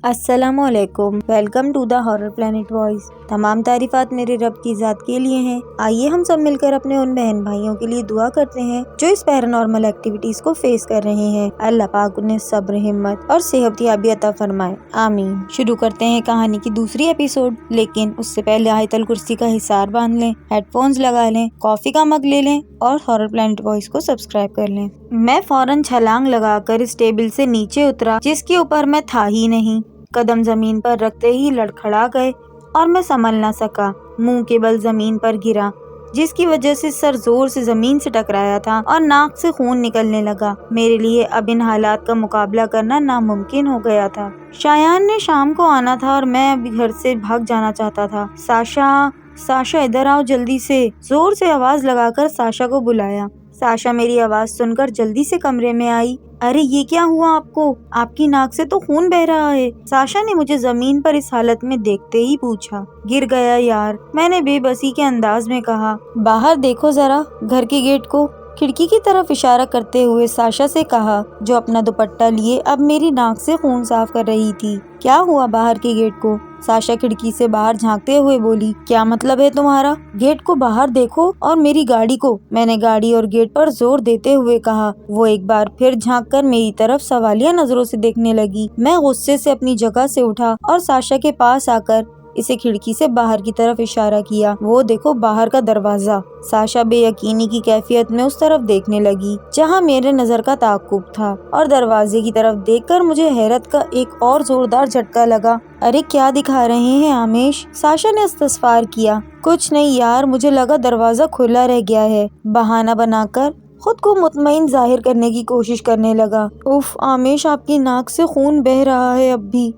السلام علیکم، welcome to the horror plant voice. تمام تعریفات میرے رب کی ذات کے لیے ہیں۔ آئیے ہم سب مل کر اپنے ان بہن بھائیوں کے لیے دعا کرتے ہیں جو اس پیرانارمل ایکٹیویٹیز کو فیس کر رہے ہیں۔ اللہ پاک انہیں صبر، ہمت اور صحت یابی عطا فرمائے، آمین۔ شروع کرتے ہیں کہانی کی دوسری ایپیسوڈ، لیکن اس سے پہلے آیت الکرسی کا حصار باندھ لیں، ہیڈ فونز لگا لیں، کافی کا مگ لے لیں اور ہارر پلانٹ وائس کو سبسکرائب کر لیں۔ میں فوراً چھلانگ لگا کر اس ٹیبل سے نیچے اترا جس کے اوپر میں تھا ہی نہیں۔ قدم زمین پر رکھتے ہی لڑکھڑا گئے اور میں سنبھل نہ سکا، منہ کے بل زمین پر گرا، جس کی وجہ سے سر زور سے زمین سے ٹکرایا تھا اور ناک سے خون نکلنے لگا۔ میرے لیے اب ان حالات کا مقابلہ کرنا ناممکن ہو گیا تھا۔ شایان نے شام کو آنا تھا اور میں اب گھر سے بھاگ جانا چاہتا تھا۔ ساشا ادھر آؤ جلدی سے، زور سے آواز لگا کر ساشا کو بلایا۔ ساشا میری آواز سن کر جلدی سے کمرے میں آئی۔ ارے یہ کیا ہوا آپ کو؟ آپ کی ناک سے تو خون بہہ رہا ہے۔ ساشا نے مجھے زمین پر اس حالت میں دیکھتے ہی پوچھا۔ گر گیا یار، میں نے بے بسی کے انداز میں کہا۔ باہر دیکھو ذرا گھر کے گیٹ کو، کھڑکی کی طرف اشارہ کرتے ہوئے ساشا سے کہا، جو اپنا دوپٹہ لیے اب میری ناک سے خون صاف کر رہی تھی۔ کیا ہوا باہر کے گیٹ کو؟ ساشا کھڑکی سے باہر جھانکتے ہوئے بولی۔ کیا مطلب ہے تمہارا؟ گیٹ کو باہر دیکھو اور میری گاڑی کو، میں نے گاڑی اور گیٹ پر زور دیتے ہوئے کہا۔ وہ ایک بار پھر جھانک کر میری طرف سوالیہ نظروں سے دیکھنے لگی۔ میں غصے سے اپنی جگہ سے اٹھا اور ساشا کے پاس آ کر اسے کھڑکی سے باہر کی طرف اشارہ کیا۔ وہ دیکھو باہر کا دروازہ۔ ساشا بے یقینی کی کیفیت میں اس طرف دیکھنے لگی جہاں میرے نظر کا تعاقب تھا، اور دروازے کی طرف دیکھ کر مجھے حیرت کا ایک اور زوردار جھٹکا لگا۔ ارے کیا دکھا رہے ہیں آمیش؟ ساشا نے استغفار کیا۔ کچھ نہیں یار، مجھے لگا دروازہ کھلا رہ گیا ہے، بہانہ بنا کر خود کو مطمئن ظاہر کرنے کی کوشش کرنے لگا۔ اف آمیش، آپ کی ناک سے خون بہہ رہا ہے اب بھی،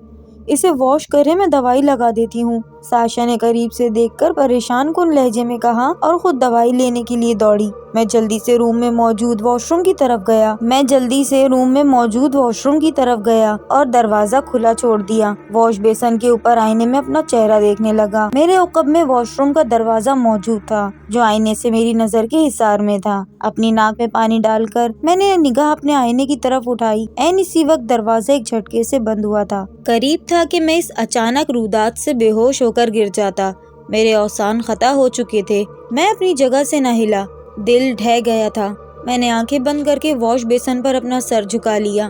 اسے واش کریں، میں دوائی لگا دیتی ہوں، ساشا نے قریب سے دیکھ کر پریشان کن لہجے میں کہا اور خود دوائی لینے کے لیے دوڑی۔ میں جلدی سے روم میں موجود واش روم کی طرف گیا اور دروازہ کھلا چھوڑ دیا۔ واش بیسن کے اوپر آئینے میں اپنا چہرہ دیکھنے لگا۔ میرے عقب میں واش روم کا دروازہ موجود تھا جو آئینے سے میری نظر کے حصار میں تھا۔ اپنی ناک میں پانی ڈال کر میں نے نگاہ اپنے آئینے کی طرف اٹھائی۔ عین اسی وقت دروازہ ایک جھٹکے سے بند ہوا تھا۔ قریب تھا کہ میں اس اچانک رودات سے بے ہوش ہو کر گر جاتا۔ میرے اوزان خطا ہو چکے تھے، میں اپنی جگہ سے نہ ہلا، دل ڈھہ گیا تھا۔ میں نے آنکھیں بند کر کے واش بیسن پر اپنا سر جھکا لیا،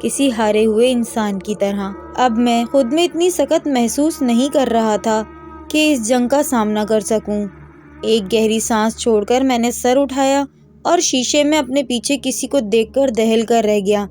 کسی ہارے ہوئے انسان کی طرح۔ اب میں خود میں اتنی سکت محسوس نہیں کر رہا تھا کہ اس جنگ کا سامنا کر سکوں۔ ایک گہری سانس چھوڑ کر میں نے سر اٹھایا اور شیشے میں اپنے پیچھے کسی کو دیکھ کر دہل کر رہ گیا۔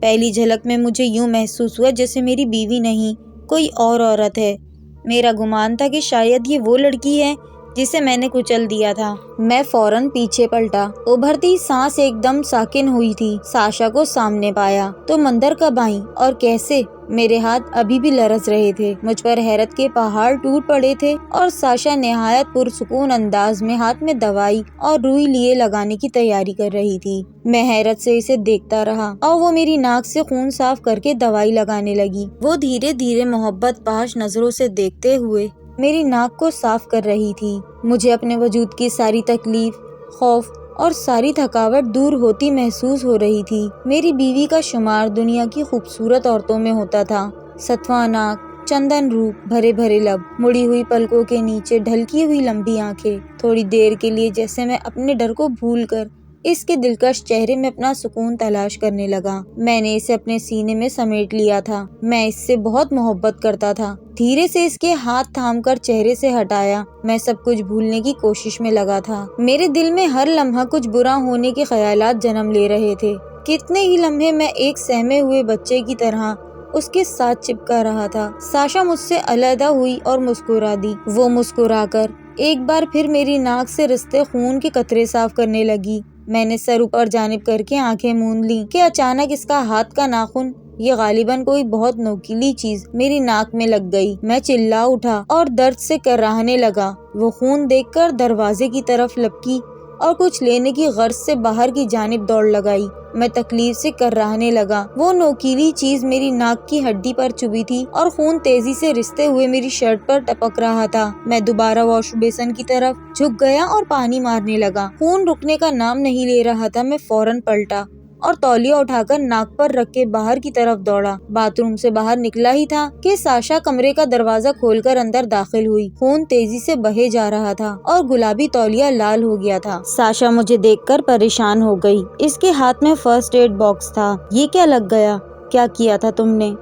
پہلی جھلک میں مجھے یوں محسوس ہوا جیسے میری بیوی نہیں، کوئی اور عورت ہے۔ میرا گمان تھا کہ شاید یہ وہ لڑکی ہے جسے میں نے کچل دیا تھا۔ میں فوراً پیچھے پلٹا۔ ابھرتی سانس ایک دم ساکن ہوئی تھی۔ ساشا کو سامنے پایا۔ تم اندر کب آئیں اور کیسے؟ میرے ہاتھ ابھی بھی لرز رہے تھے، مجھ پر حیرت کے پہاڑ ٹوٹ پڑے تھے، اور ساشا نہایت پرسکون انداز میں ہاتھ میں دوائی اور روئی لیے لگانے کی تیاری کر رہی تھی۔ میں حیرت سے اسے دیکھتا رہا اور وہ میری ناک سے خون صاف کر کے دوائی لگانے لگی۔ وہ دھیرے دھیرے محبت پاش نظروں سے دیکھتے ہوئے میری ناک کو صاف کر رہی تھی۔ مجھے اپنے وجود کی ساری تکلیف، خوف اور ساری تھکاوٹ دور ہوتی محسوس ہو رہی تھی۔ میری بیوی کا شمار دنیا کی خوبصورت عورتوں میں ہوتا تھا۔ ستواں ناک، چندن روپ، بھرے بھرے لب، مڑی ہوئی پلکوں کے نیچے ڈھلکی ہوئی لمبی آنکھیں۔ تھوڑی دیر کے لیے جیسے میں اپنے ڈر کو بھول کر اس کے دلکش چہرے میں اپنا سکون تلاش کرنے لگا۔ میں نے اسے اپنے سینے میں سمیٹ لیا تھا۔ میں اس سے بہت محبت کرتا تھا۔ دھیرے سے اس کے ہاتھ تھام کر چہرے سے ہٹایا۔ میں سب کچھ بھولنے کی کوشش میں لگا تھا۔ میرے دل میں ہر لمحہ کچھ برا ہونے کے خیالات جنم لے رہے تھے۔ کتنے ہی لمحے میں ایک سہمے ہوئے بچے کی طرح اس کے ساتھ چپکا رہا تھا۔ ساشا مجھ سے علیحدہ ہوئی اور مسکرا دی۔ وہ مسکرا کر ایک بار پھر میری ناک سے رستے خون کے قطرے صاف کرنے لگی۔ میں نے سر اوپر جانب کر کے آنکھیں موند لیں کہ اچانک اس کا ہاتھ کا ناخن، یہ غالباً کوئی بہت نوکیلی چیز، میری ناک میں لگ گئی۔ میں چلا اٹھا اور درد سے کراہنے لگا۔ وہ خون دیکھ کر دروازے کی طرف لپکی اور کچھ لینے کی غرض سے باہر کی جانب دوڑ لگائی۔ میں تکلیف سے کراہنے لگا۔ وہ نوکیلی چیز میری ناک کی ہڈی پر چبھی تھی اور خون تیزی سے رستے ہوئے میری شرٹ پر ٹپک رہا تھا۔ میں دوبارہ واش بیسن کی طرف جھک گیا اور پانی مارنے لگا۔ خون رکنے کا نام نہیں لے رہا تھا۔ میں فوراً پلٹا اور تولیہ اٹھا کر ناک پر رکھ کے باہر کی طرف دوڑا۔ باتھ روم سے باہر نکلا ہی تھا کہ ساشا کمرے کا دروازہ کھول کر اندر داخل ہوئی۔ خون تیزی سے بہے جا رہا تھا اور گلابی تولیہ لال ہو گیا تھا۔ ساشا مجھے دیکھ کر پریشان ہو گئی۔ اس کے ہاتھ میں فرسٹ ایڈ باکس تھا۔ یہ کیا لگ گیا؟ کیا کیا تھا تم نے؟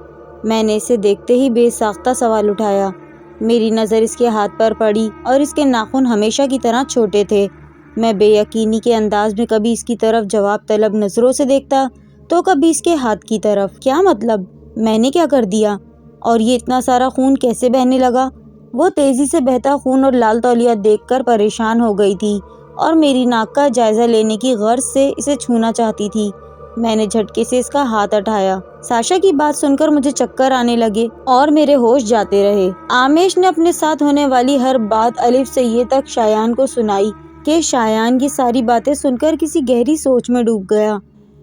میں نے اسے دیکھتے ہی بے ساختہ سوال اٹھایا۔ میری نظر اس کے ہاتھ پر پڑی اور اس کے ناخن ہمیشہ کی طرح چھوٹے تھے۔ میں بے یقینی کے انداز میں کبھی اس کی طرف جواب طلب نظروں سے دیکھتا تو کبھی اس کے ہاتھ کی طرف۔ کیا مطلب؟ میں نے کیا کر دیا؟ اور یہ اتنا سارا خون کیسے بہنے لگا؟ وہ تیزی سے بہتا خون اور لال تولیہ دیکھ کر پریشان ہو گئی تھی اور میری ناک کا جائزہ لینے کی غرض سے اسے چھونا چاہتی تھی۔ میں نے جھٹکے سے اس کا ہاتھ ہٹایا۔ ساشا کی بات سن کر مجھے چکر آنے لگے اور میرے ہوش جاتے رہے۔ آمیش نے اپنے ساتھ ہونے والی ہر بات الف سے یہ تک شایان کو سنائی کہ شایان کی ساری باتیں سن کر کسی گہری سوچ میں ڈوب گیا۔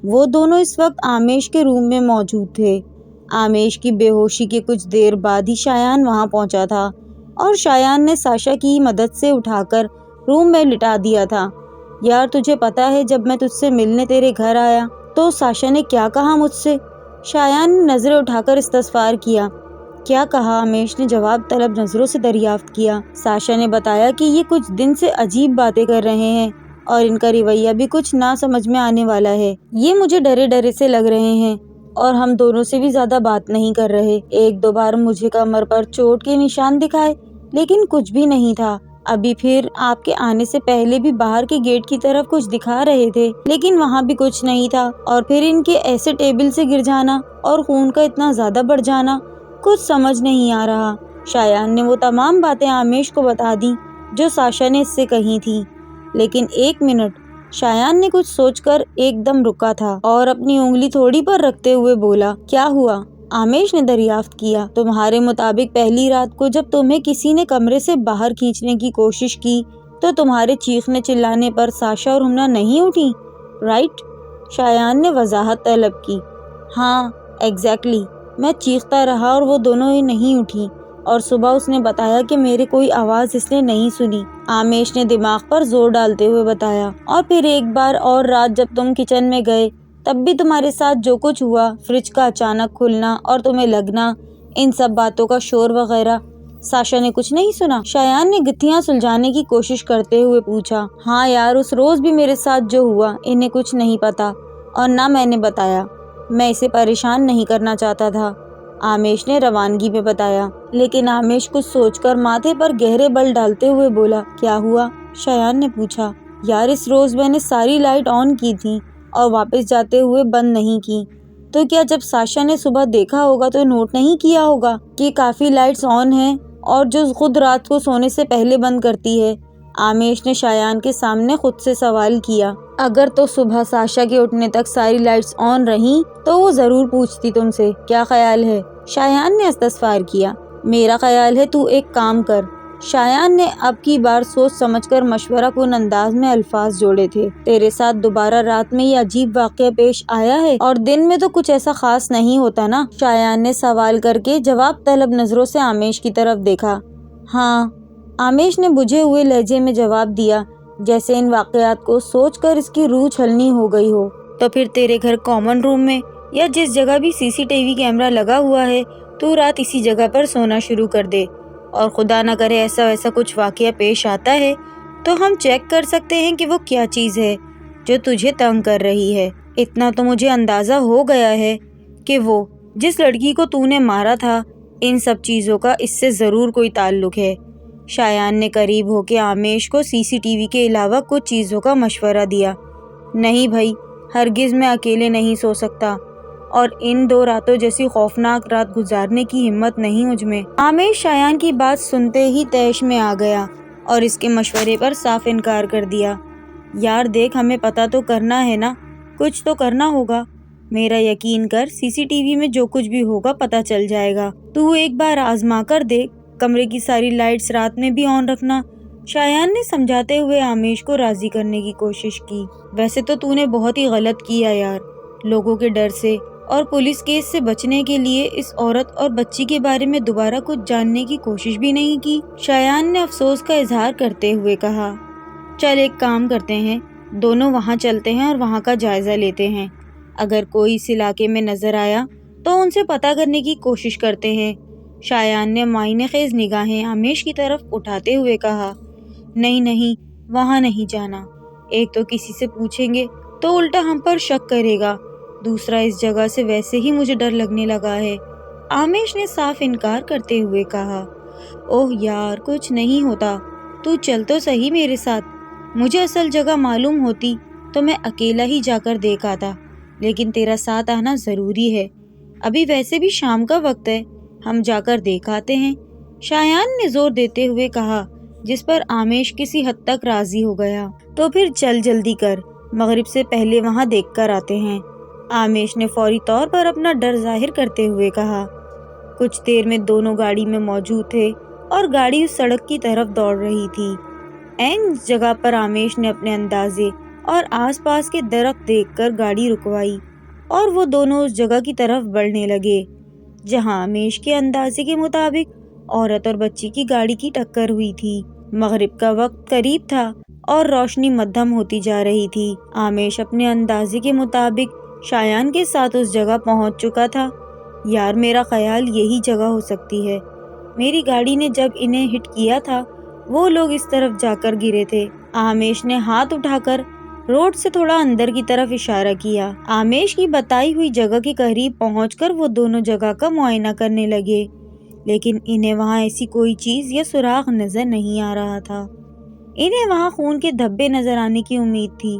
وہ دونوں اس وقت آمیش کے روم میں موجود تھے۔ آمیش کی بے ہوشی کے کچھ دیر بعد ہی شایان وہاں پہنچا تھا اور شایان نے ساشا کی مدد سے اٹھا کر روم میں لٹا دیا تھا۔ یار تجھے پتا ہے جب میں تجھ سے ملنے تیرے گھر آیا تو ساشا نے کیا کہا مجھ سے؟ شایان نے نظریں اٹھا کر استفسار کیا۔ کیا کہا؟ آمیش نے جواب طلب نظروں سے دریافت کیا۔ ساشا نے بتایا کہ یہ کچھ دن سے عجیب باتیں کر رہے ہیں اور ان کا رویہ بھی کچھ نہ سمجھ میں آنے والا ہے۔ یہ مجھے ڈرے ڈرے سے لگ رہے ہیں اور ہم دونوں سے بھی زیادہ بات نہیں کر رہے۔ ایک دو بار مجھے کمر پر چوٹ کے نشان دکھائے لیکن کچھ بھی نہیں تھا۔ ابھی پھر آپ کے آنے سے پہلے بھی باہر کے گیٹ کی طرف کچھ دکھا رہے تھے لیکن وہاں بھی کچھ نہیں تھا، اور پھر ان کے ایسے ٹیبل سے گر جانا اور خون کا اتنا زیادہ بڑھ جانا، کچھ سمجھ نہیں آ رہا۔ شایان نے وہ تمام باتیں آمیش کو بتا دیں جو ساشا نے اس سے کہی تھیں۔ لیکن ایک منٹ، شایان نے کچھ سوچ کر ایک دم رکا تھا اور اپنی انگلی تھوڑی پر رکھتے ہوئے بولا۔ کیا ہوا؟ آمیش نے دریافت کیا۔ تمہارے مطابق پہلی رات کو جب تمہیں کسی نے کمرے سے باہر کھینچنے کی کوشش کی تو تمہارے چیخنے چلانے پر ساشا اور ہمنا نہیں اٹھی، رائٹ؟ شایان نے وضاحت طلب کی۔ ہاں ایگزیکٹلی، میں چیختا رہا اور وہ دونوں ہی نہیں اٹھی، اور صبح اس نے بتایا کہ میرے کوئی آواز اس نے نہیں سنی، آمیش نے دماغ پر زور ڈالتے ہوئے بتایا۔ اور پھر ایک بار اور رات جب تم کچن میں گئے تب بھی تمہارے ساتھ جو کچھ ہوا، فریج کا اچانک کھلنا اور تمہیں لگنا، ان سب باتوں کا شور وغیرہ، ساشا نے کچھ نہیں سنا؟ شایان نے گتھیاں سلجھانے کی کوشش کرتے ہوئے پوچھا۔ ہاں یار، اس روز بھی میرے ساتھ جو ہوا انہیں کچھ نہیں پتا اور نہ میں نے بتایا، میں اسے پریشان نہیں کرنا چاہتا تھا، آمیش نے روانگی میں بتایا۔ لیکن آمیش کچھ سوچ کر ماتھے پر گہرے بل ڈالتے ہوئے بولا۔ کیا ہوا؟ شایان نے پوچھا۔ یار اس روز میں نے ساری لائٹ آن کی تھی اور واپس جاتے ہوئے بند نہیں کی، تو کیا جب ساشا نے صبح دیکھا ہوگا تو نوٹ نہیں کیا ہوگا کہ کافی لائٹس آن ہیں اور جو خود رات کو سونے سے پہلے بند کرتی ہے؟ آمیش نے شایان کے سامنے خود سے سوال کیا۔ اگر تو صبح ساشا کے اٹھنے تک ساری لائٹس آن رہیں تو وہ ضرور پوچھتی تم سے۔ کیا خیال ہے؟ شایان نے استفسار کیا۔ میرا خیال ہے تو ایک کام کر، شایان نے اب کی بار سوچ سمجھ کر مشورہ کن انداز میں الفاظ جوڑے تھے۔ تیرے ساتھ دوبارہ رات میں یہ عجیب واقعہ پیش آیا ہے اور دن میں تو کچھ ایسا خاص نہیں ہوتا نا؟ شایان نے سوال کر کے جواب طلب نظروں سے آمیش کی طرف دیکھا۔ ہاں، آمیش نے بجھے ہوئے لہجے میں جواب دیا، جیسے ان واقعات کو سوچ کر اس کی روح چھلنی ہو گئی ہو۔ تو پھر تیرے گھر کامن روم میں یا جس جگہ بھی سی سی ٹی وی کیمرہ لگا ہوا ہے تو رات اسی جگہ پر سونا شروع کر دے، اور خدا نہ کرے ایسا ویسا کچھ واقعہ پیش آتا ہے تو ہم چیک کر سکتے ہیں کہ وہ کیا چیز ہے جو تجھے تنگ کر رہی ہے۔ اتنا تو مجھے اندازہ ہو گیا ہے کہ وہ جس لڑکی کو تو نے مارا تھا، ان سب چیزوں کا اس سے ضرور کوئی تعلق ہے۔ شایان نے قریب ہو کے آمیش کو سی سی ٹی وی کے علاوہ کچھ چیزوں کا مشورہ دیا۔ نہیں بھائی، ہرگز میں اکیلے نہیں سو سکتا، اور ان 2 راتوں جیسی خوفناک رات گزارنے کی ہمت نہیں مجھ میں۔ آمیش شایان کی بات سنتے ہی طیش میں آ گیا اور اس کے مشورے پر صاف انکار کر دیا۔ یار دیکھ، ہمیں پتہ تو کرنا ہے نا، کچھ تو کرنا ہوگا، میرا یقین کر، سی سی ٹی وی میں جو کچھ بھی ہوگا پتہ چل جائے گا، تو ایک بار آزما کر دیکھ، کمرے کی ساری لائٹس رات میں بھی آن رکھنا۔ شایان نے سمجھاتے ہوئے آمیش کو راضی کرنے کی کوشش کی۔ ویسے تو نے بہت ہی غلط کیا یار، لوگوں کے ڈر سے اور پولیس کیس سے بچنے کے لیے اس عورت اور بچی کے بارے میں دوبارہ کچھ جاننے کی کوشش بھی نہیں کی۔ شایان نے افسوس کا اظہار کرتے ہوئے کہا۔ چل ایک کام کرتے ہیں، دونوں وہاں چلتے ہیں اور وہاں کا جائزہ لیتے ہیں، اگر کوئی اس علاقے میں نظر آیا تو ان سے پتہ کرنے کی کوشش کرتے ہیں۔ شایان نے معنی خیز نگاہیں آمیش کی طرف اٹھاتے ہوئے کہا، نہیں نہیں، وہاں نہیں جانا۔ ایک تو کسی سے پوچھیں گے تو الٹا ہم پر شک کرے گا، دوسرا اس جگہ سے ویسے ہی مجھے ڈر لگنے لگا ہے۔ آمیش نے صاف انکار کرتے ہوئے کہا، اوہ یار، کچھ نہیں ہوتا، تو چل تو صحیح میرے ساتھ۔ مجھے اصل جگہ معلوم ہوتی تو میں اکیلا ہی جا کر دیکھ آتا، لیکن تیرا ساتھ آنا ضروری ہے۔ ابھی ویسے بھی شام کا وقت ہے، ہم جا کر دیکھ آتے ہیں، شایان نے زور دیتے ہوئے کہا، جس پر آمیش کسی حد تک راضی ہو گیا۔ تو پھر چل جلدی کر، مغرب سے پہلے وہاں دیکھ کر آتے ہیں، آمیش نے فوری طور پر اپنا ڈر ظاہر کرتے ہوئے کہا۔ کچھ دیر میں دونوں گاڑی میں موجود تھے اور گاڑی اس سڑک کی طرف دوڑ رہی تھی۔ عین اس جگہ پر آمیش نے اپنے اندازے اور آس پاس کے درخت دیکھ کر گاڑی رکوائی اور وہ دونوں اس جگہ کی طرف بڑھنے لگے جہاں آمیش کے اندازے کے مطابق عورت اور بچی کی گاڑی کی ٹکر ہوئی تھی۔ مغرب کا وقت قریب تھا اور روشنی مدھم ہوتی جا رہی تھی۔ آمیش اپنے اندازے کے مطابق شایان کے ساتھ اس جگہ پہنچ چکا تھا۔ یار، میرا خیال یہی جگہ ہو سکتی ہے، میری گاڑی نے جب انہیں ہٹ کیا تھا وہ لوگ اس طرف جا کر گرے تھے۔ آمیش نے ہاتھ اٹھا کر روڈ سے تھوڑا اندر کی طرف اشارہ کیا۔ آمیش کی بتائی ہوئی جگہ کے قریب پہنچ کر وہ دونوں جگہ کا معائنہ کرنے لگے، لیکن انہیں وہاں ایسی کوئی چیز یا سراغ نظر نہیں آ رہا تھا۔ انہیں وہاں خون کے دھبے نظر آنے کی امید تھی،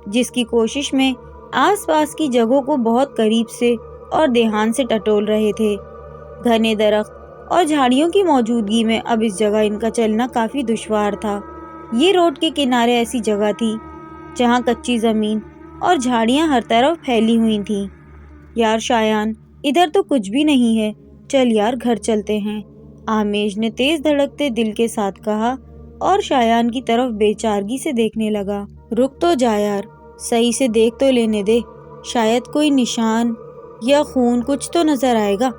جس کی کوشش میں آس پاس کی جگہوں کو بہت قریب سے اور دھیان سے ٹٹول رہے تھے۔ گھنے درخت اور جھاڑیوں کی موجودگی میں اب اس جگہ ان کا چلنا کافی دشوار تھا۔ یہ روڈ کے کنارے ایسی جگہ تھی جہاں کچی زمین اور جھاڑیاں ہر طرف پھیلی ہوئی تھیں۔ یار شایان، ادھر تو کچھ بھی نہیں ہے، چل یار گھر چلتے ہیں، آمیش نے تیز دھڑکتے دل کے ساتھ کہا اور شایان کی طرف بے چارگی سے دیکھنے لگا۔ رک تو جا یار، صحیح سے دیکھ تو لینے دے، شاید کوئی نشان یا خون کچھ تو نظر آئے گا۔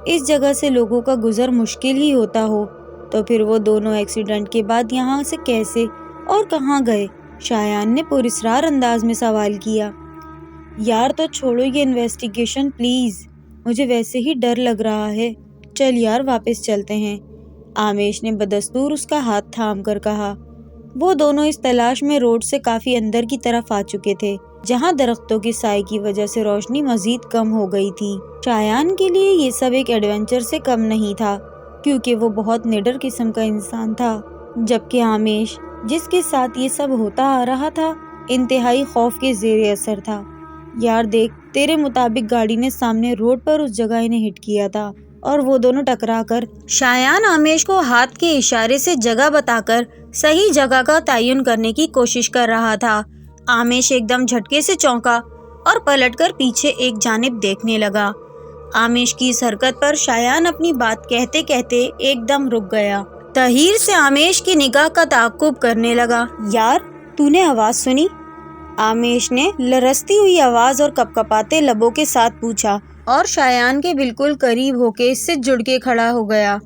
اس جگہ سے لوگوں کا گزر مشکل ہی ہوتا ہو تو پھر وہ دونوں ایکسیڈنٹ کے بعد یہاں سے کیسے اور کہاں گئے؟ شایان نے پراسرار انداز میں سوال کیا۔ یار تو چھوڑو یہ انویسٹیگیشن پلیز، مجھے ویسے ہی ڈر لگ رہا ہے، چل یار واپس چلتے ہیں، آمیش نے بدستور اس کا ہاتھ تھام کر کہا۔ وہ دونوں اس تلاش میں روڈ سے کافی اندر کی طرف آ چکے تھے جہاں درختوں کی سائے کی وجہ سے روشنی مزید کم ہو گئی تھی۔ شایان کے لیے یہ سب ایک ایڈونچر سے کم نہیں تھا کیونکہ وہ بہت نڈر قسم کا انسان تھا، جبکہ آمیش جس کے ساتھ یہ سب ہوتا آ رہا تھا انتہائی خوف کے زیر اثر تھا۔ یار دیکھ، تیرے مطابق گاڑی نے سامنے روڈ پر اس جگہ انہیں ہٹ کیا تھا اور وہ دونوں ٹکرا کر۔ شایان آمیش کو ہاتھ کے اشارے سے جگہ بتا کر صحیح جگہ کا تعین کرنے کی کوشش کر رہا تھا۔ آمیش ایک دم جھٹکے سے چونکا اور پلٹ کر پیچھے ایک جانب دیکھنے لگا۔ آمیش کی اس حرکت پر شایان اپنی بات کہتے کہتے ایک دم رک گیا۔ تحیر سے آمیش کی نگاہ کا تعاقب کرنے لگا۔ یار، تو نے آواز سنی؟ آمیش نے لرزتی ہوئی آواز اور کپکپاتے لبوں کے ساتھ پوچھا اور شایان کے بالکل قریب ہو کے اس سے جڑ کے کھڑا ہو گیا۔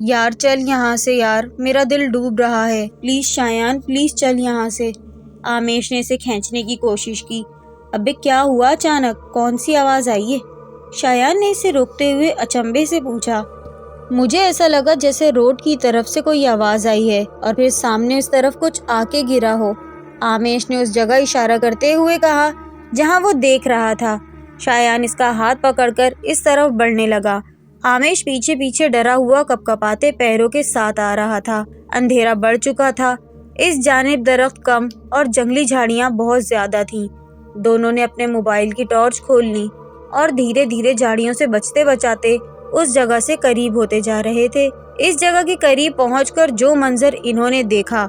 یار چل یہاں سے یار، میرا دل ڈوب رہا ہے، پلیز شایان، پلیز چل یہاں سے۔ آمیش نے اسے کھینچنے کی کوشش کی۔ ابے کیا ہوا اچانک، کون سی آواز آئی ہے؟ شایان نے اسے روکتے ہوئے اچنبھے سے پوچھا۔ مجھے ایسا لگا جیسے روڈ کی طرف سے کوئی آواز آئی ہے اور پھر سامنے اس طرف کچھ آ کے گرا ہو، آمیش نے اس جگہ اشارہ کرتے ہوئے کہا جہاں وہ دیکھ رہا تھا۔ شایان اس کا ہاتھ پکڑ کر اس طرف بڑھنے لگا۔ آمیش پیچھے پیچھے ڈرا ہوا کپکپاتے پیروں کے ساتھ آ رہا تھا۔ اندھیرا بڑھ چکا تھا، اس جانب درخت کم اور جنگلی جھاڑیاں بہت زیادہ تھیں۔ دونوں نے اپنے موبائل کی ٹارچ کھول لی اور دھیرے دھیرے جھاڑیوں سے بچتے بچاتے اس جگہ سے قریب ہوتے جا رہے تھے۔ اس جگہ کے قریب پہنچ کر جو منظر انہوں نے دیکھا،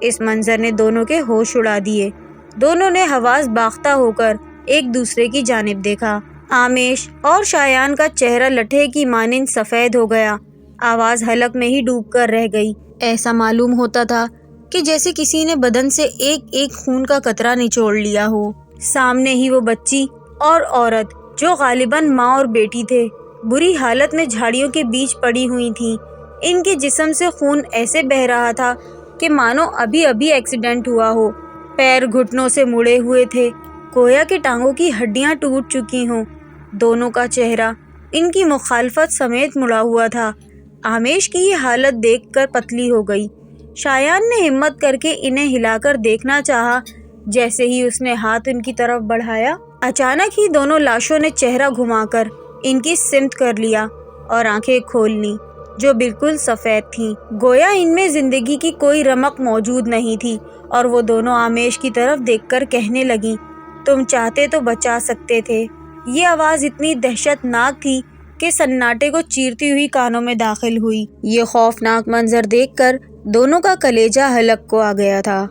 اس منظر نے دونوں کے ہوش اڑا دیے۔ دونوں نے حواس باختہ ہو کر ایک دوسرے کی جانب دیکھا۔ آمیش اور شایان کا چہرہ لٹھے کی مانند سفید ہو گیا، آواز حلق میں ہی ڈوب کر رہ گئی۔ ایسا معلوم ہوتا تھا کہ جیسے کسی نے بدن سے ایک ایک خون کا قطرہ نچوڑ لیا ہو۔ سامنے ہی وہ بچی اور عورت جو غالباً ماں اور بیٹی تھے، بری حالت میں جھاڑیوں کے بیچ پڑی ہوئی تھیں۔ ان کے جسم سے خون ایسے بہہ رہا تھا کہ مانو ابھی ابھی ایکسیڈنٹ ہوا ہو۔ پیر گھٹنوں سے مڑے ہوئے تھے، گویا کہ ٹانگوں کی ہڈیاں ٹوٹ چکی ہوں۔ دونوں کا چہرہ ان کی مخالفت سمیت مڑا ہوا تھا۔ آمیش کی یہ حالت دیکھ کر پتلی ہو گئی۔ شایان نے ہمت کر کے انہیں ہلا کر دیکھنا چاہا۔ جیسے ہی اس نے ہاتھ ان کی طرف بڑھایا، اچانک ہی دونوں لاشوں نے چہرہ گھما کر ان کی سمت کر لیا اور آنکھیں کھول لیں، جو بالکل سفید تھیں، گویا ان میں زندگی کی کوئی رمق موجود نہیں تھی۔ اور وہ دونوں آمیش کی طرف دیکھ کر کہنے لگیں، تم چاہتے تو بچا سکتے تھے۔ یہ آواز اتنی دہشت ناک تھی کہ سناٹے کو چیرتی ہوئی کانوں میں داخل ہوئی۔ یہ خوفناک منظر دیکھ کر دونوں کا کلیجہ حلق کو آ گیا تھا۔